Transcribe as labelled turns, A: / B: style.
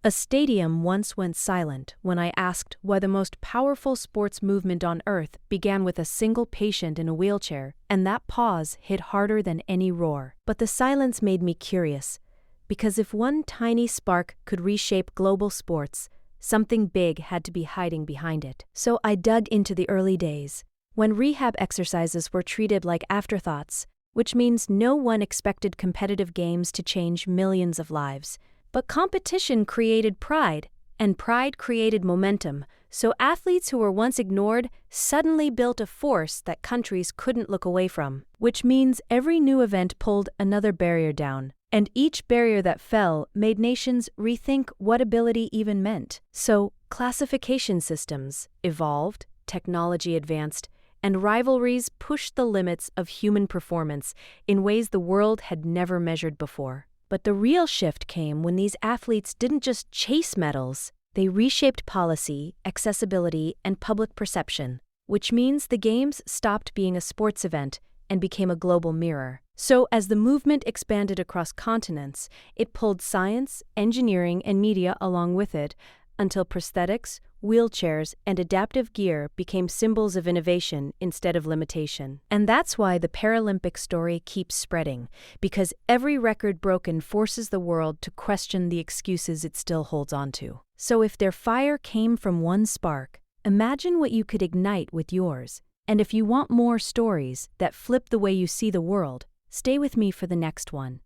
A: A stadium once went silent when I asked why the most powerful sports movement on Earth began with a single patient in a wheelchair, and that pause hit harder than any roar. But the silence made me curious, because if one tiny spark could reshape global sports, something big had to be hiding behind it. So I dug into the early days, when rehab exercises were treated like afterthoughts, which means no one expected competitive games to change millions of lives. But competition created pride, and pride created momentum, so athletes who were once ignored suddenly built a force that countries couldn't look away from. Which means every new event pulled another barrier down, and each barrier that fell made nations rethink what ability even meant. So, classification systems evolved, technology advanced, and rivalries pushed the limits of human performance in ways the world had never measured before. But the real shift came when these athletes didn't just chase medals, they reshaped policy, accessibility, and public perception, which means the Games stopped being a sports event and became a global mirror. So, as the movement expanded across continents, it pulled science, engineering, and media along with it, until prosthetics, wheelchairs, and adaptive gear became symbols of innovation instead of limitation. And that's why the Paralympic story keeps spreading, because every record broken forces the world to question the excuses it still holds onto. So if their fire came from one spark, imagine what you could ignite with yours. And if you want more stories that flip the way you see the world, stay with me for the next one.